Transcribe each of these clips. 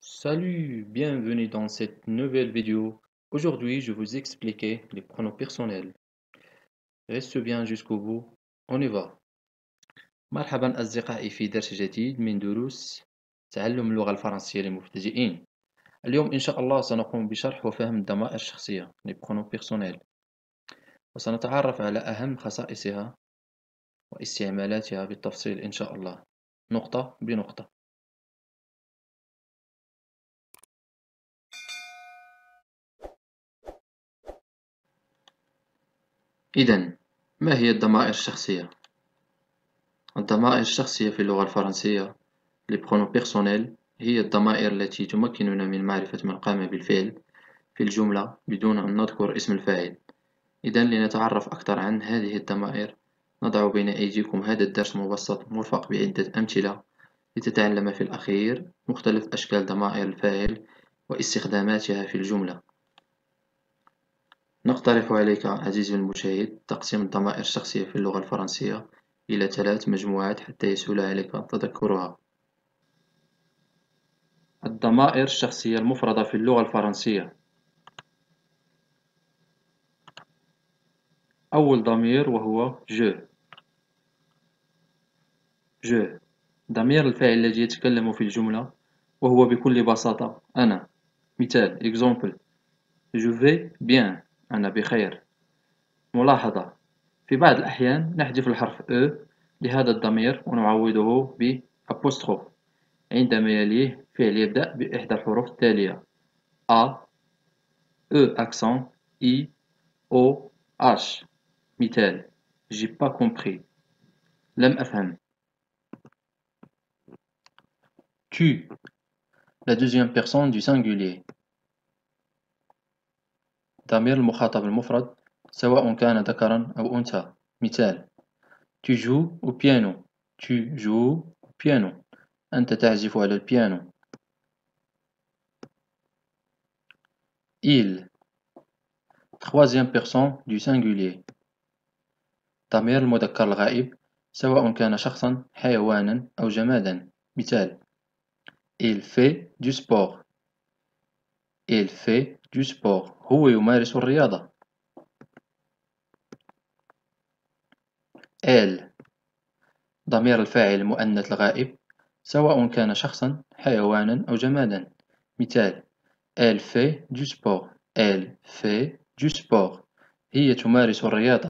Salut, bienvenue dans cette nouvelle vidéo. Aujourd'hui, je vais vous expliquer les pronoms personnels. Reste bien jusqu'au bout. On y va. مرحبا أصدقائي في درس جديد من دروس تعلم اللغة الفرنسية للمبتدئين. اليوم إن شاء الله سنقوم بشرح وفهم الضمائر الشخصية les pronoms personnels وسنتعرف على أهم خصائصها واستعمالاتها بالتفصيل إن شاء الله نقطة بنقطة. إذن ما هي الضمائر الشخصية؟ الضمائر الشخصية في اللغة الفرنسية les pronoms personnels هي الضمائر التي تمكننا من معرفة من قام بالفعل في الجملة بدون أن نذكر اسم الفاعل. إذن لنتعرف أكثر عن هذه الضمائر نضع بين أيديكم هذا الدرس مبسط مرفق بعدة أمثلة لتتعلم في الأخير مختلف أشكال ضمائر الفاعل واستخداماتها في الجملة. نقترح عليك عزيزي المشاهد تقسيم الضمائر الشخصية في اللغة الفرنسية إلى 3 مجموعات حتى يسهل عليك تذكرها. الضمائر الشخصية المفردة في اللغة الفرنسية. أول ضمير وهو je. ضمير الفاعل الذي يتكلم في الجملة وهو بكل بساطة أنا. مثال example je vais bien أنا بخير. ملاحظة في بعض الأحيان نحذف الحرف E لهذا الضمير ونعوضه ب apostrophe عندما يليه فعل يبدأ بإحدى الحروف التالية A E accent I O H. مثال j'ai pas compris لم أفهم. Tu, la deuxième personne du singulier. ضمير المخاطب المفرد سواء كان ذكرا أو أنثى. مثال tu joues au piano. Tu joues au piano. أنت تعزف على البيانو. Il, troisième personne du singulier. ضمير المذكر الغائب سواء كان شخصا حيوانا أو جمادا. مثال il fait du sport. Il fait du sport. هو يمارس الرياضة. Elle, ضمير الفاعل المؤنث الغائب سواء كان شخصا حيوانا أو جمادا. مثال elle fait du sport. Elle fait du sport. هي تمارس الرياضة.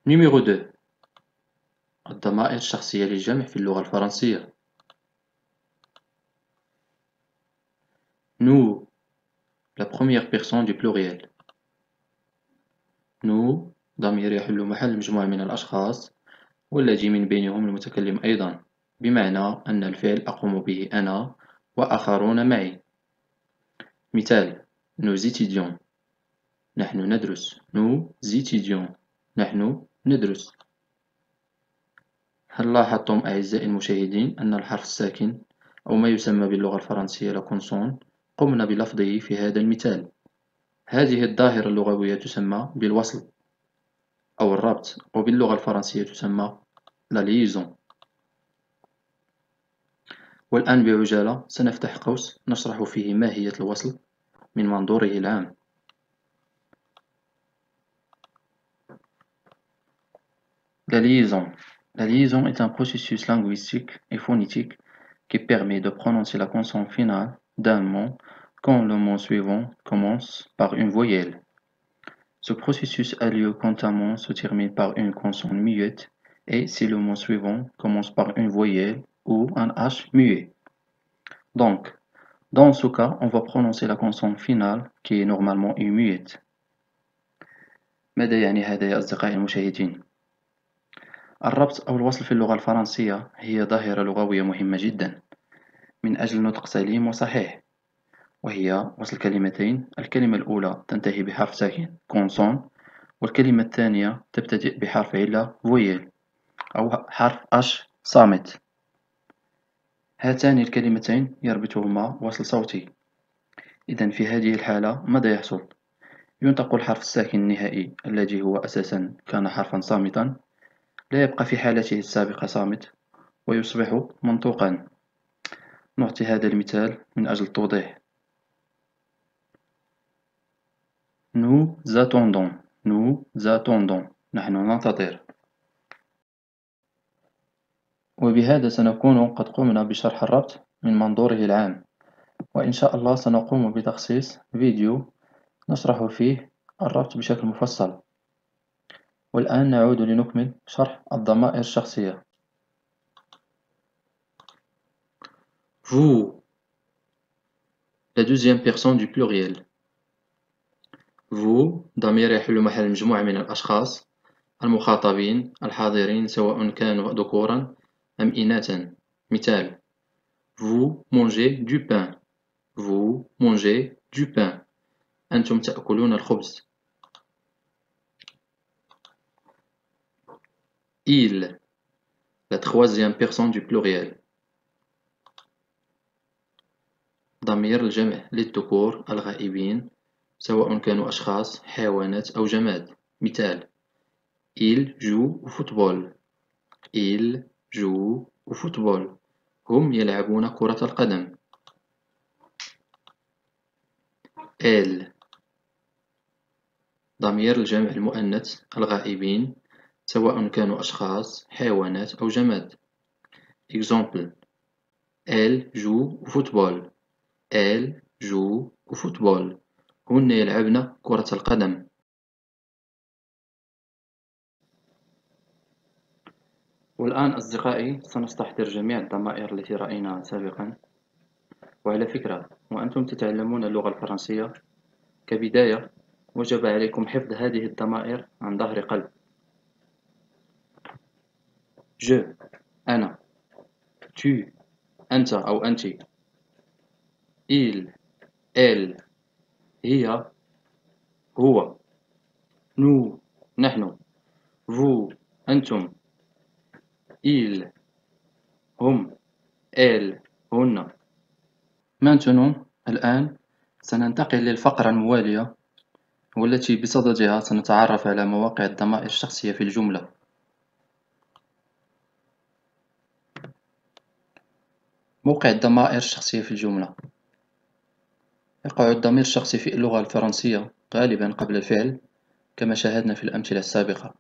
Numéro 2. الضمائر الشخصية للجمع في اللغة الفرنسية. Nous, la première personne du pluriel. Nous, ضمير يحل محل مجموعة من الأشخاص والذي من بينهم المتكلم أيضا، بمعنى أن الفعل أقوم به أنا وآخرون معي. مثال nous étudions. نحن ندرس. nous étudions. نحن ندرس. هل لاحظتم أعزائي المشاهدين أن الحرف الساكن أو ما يسمى باللغة الفرنسية لكونسون قمنا بلفظه في هذا المثال؟ هذه الظاهرة اللغوية تسمى بالوصل أو الربط، وباللغة الفرنسية تسمى la liaison. والآن بعجالة سنفتح قوس نشرح فيه ماهية الوصل من منظوره العام. La liaison. La liaison est un processus linguistique et phonétique qui permet de prononcer la consonne finale d'un mot quand le mot suivant commence par une voyelle. Ce processus a lieu quand un mot se termine par une consonne muette et si le mot suivant commence par une voyelle ou un H muet. Donc, dans ce cas, on va prononcer la consonne finale qui est normalement une muette. ماذا يعني هذا يا أصدقائي المشاهدين؟ الربط أو الوصل في اللغة الفرنسية هي ظاهرة لغوية مهمة جدا من أجل نطق سليم وصحيح، وهي وصل كلمتين. الكلمة الأولى تنتهي بحرف ساكن كونسون، والكلمة الثانية تبتدئ بحرف علة فويل أو حرف أش صامت. هاتان الكلمتين يربطهما وصل صوتي. إذن في هذه الحالة ماذا يحصل؟ ينطق الحرف الساكن النهائي الذي هو أساسا كان حرفا صامتا لا يبقى في حالته السابقة صامت ويصبح منطوقا. نعطي هذا المثال من أجل التوضيح. Nous attendons. Nous attendons. نحن ننتظر. وبهذا سنكون قد قمنا بشرح الربط من منظوره العام، وإن شاء الله سنقوم بتخصيص فيديو نشرح فيه الربط بشكل مفصل. والآن نعود لنكمل شرح الضمائر الشخصية. Vous, la deuxième personne du pluriel. Vous ضمير يحل محل مجموعة من الأشخاص المخاطبين الحاضرين سواء كانوا ذكورا أم إناثا. مثال: Vous mangez du pain. Vous mangez du pain. أنتم تأكلون الخبز. Il, la troisième personne du pluriel. ضمير الجمع للذكور الغائبين سواء كانوا أشخاص، حيوانات أو جماد. مثال: Il joue au football. Il joue au football. هم يلعبون كرة القدم. Elle, ضمير الجمع المؤنث الغائبين سواء كانوا أشخاص، حيوانات أو جماد. Exemple: Elle joue au football. Elle joue au football. هن يلعبن كرة القدم. والآن أصدقائي سنستحضر جميع الضمائر التي رأيناها سابقا. وعلى فكرة، وأنتم تتعلمون اللغة الفرنسية كبداية وجب عليكم حفظ هذه الضمائر عن ظهر قلب. Je أنا، tu أنت أو أنت، il elle هي هو، nous نحن، vous أنتم، ils هم، elles هن. Maintenant الآن سننتقل للفقرة الموالية والتي بصددها سنتعرف على مواقع الضمائر الشخصية في الجملة. موقع الضمائر الشخصية في الجملة. يقع الضمير الشخصي في اللغة الفرنسية غالبا قبل الفعل كما شاهدنا في الأمثلة السابقة،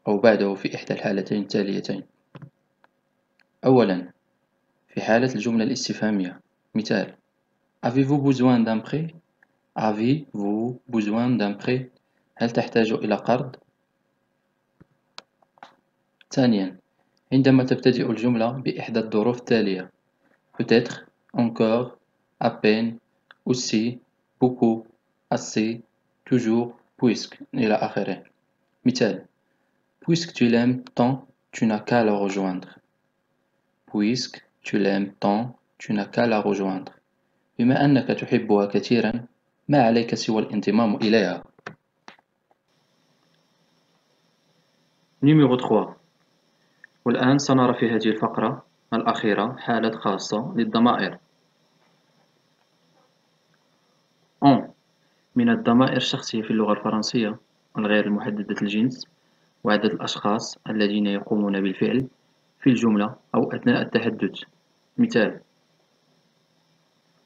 أو بعده في إحدى الحالتين التاليتين. أولا، في حالة الجملة الاستفهامية. مثال: Avez-vous besoin d'un prêt? Avez-vous besoin d'un prêt؟ هل تحتاج إلى قرض؟ ثانيا، عندما تبتدئ الجملة بإحدى الظروف التالية: peut-être, encore, à peine, aussi, beaucoup, assez, toujours, puisque إلى آخره. مثال: Puisque tu l'aimes tant, tu n'as qu'à la rejoindre. Puisque tu l'aimes tant, tu n'as qu'à la rejoindre. بما أنك تحبها كثيرا، ما عليك سوى الانضمام إليها. Numéro 3. والآن سنرى في هذه الفقرة الأخيرة حالات خاصة للضمائر. On من الضمائر الشخصية في اللغة الفرنسية الغير المحددة الجنس وعدد الأشخاص الذين يقومون بالفعل في الجملة أو أثناء التحدث. مثال: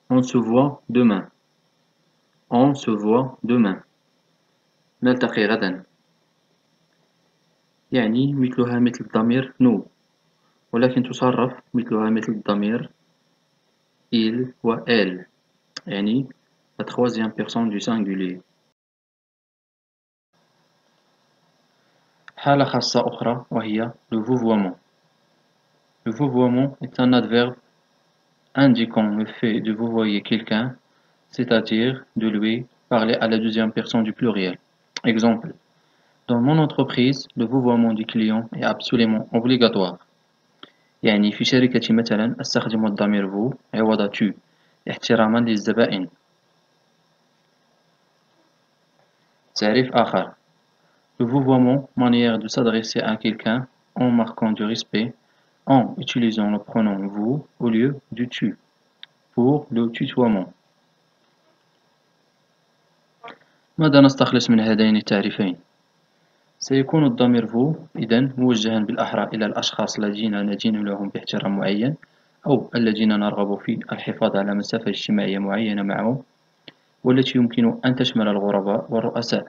On se voit demain. On se voit demain. نلتقي غدا. يعني مثلها مثل الضمير nous، ولكن تصرف مثلها مثل الضمير il و elle، يعني la troisième personne du singulier. حالة خاصة أخرى وهي le vouvoiement. Le vouvoiement est un adverbe indiquant le fait de vouvoyer quelqu'un, c'est-à-dire de lui parler à la deuxième personne du pluriel. Exemple: Dans mon entreprise, le vouvoiement du client est absolument obligatoire. يعني في شركتي مثلا أستخدم الضمير vous عوض tu احتراما للزبائن. تعريف آخر: Le vouvoiement, manière de s'adresser à quelqu'un en marquant du respect, en utilisant le pronom vous au lieu du tu, pour le tutoiement. ماذا نستخلص من هذين التعريفين؟ سيكون الضمير vous إذن موجها بالأحرى إلى الأشخاص الذين ندين لهم باحترام معين أو الذين نرغب في الحفاظ على مسافة اجتماعية معينة معهم، والتي يمكن أن تشمل الغرباء والرؤساء،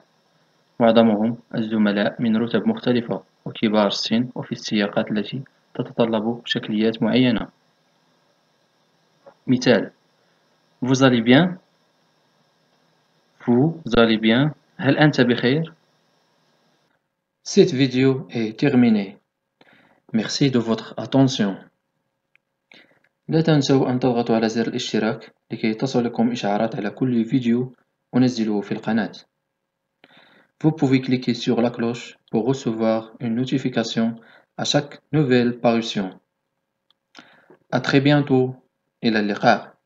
معظمهم الزملاء من رتب مختلفة وكبار السن وفي السياقات التي تتطلب شكليات معينة. مثال: Vous allez bien? Vous allez bien? هل أنت بخير؟ Cette vidéo est terminée. Merci de votre attention. لا تنسوا أن تضغطوا على زر الاشتراك لكي تصلكم إشعارات على كل فيديو أنزله في القناة. Vous pouvez cliquer sur la cloche pour recevoir une notification à chaque nouvelle parution. À très bientôt. إلى اللقاء.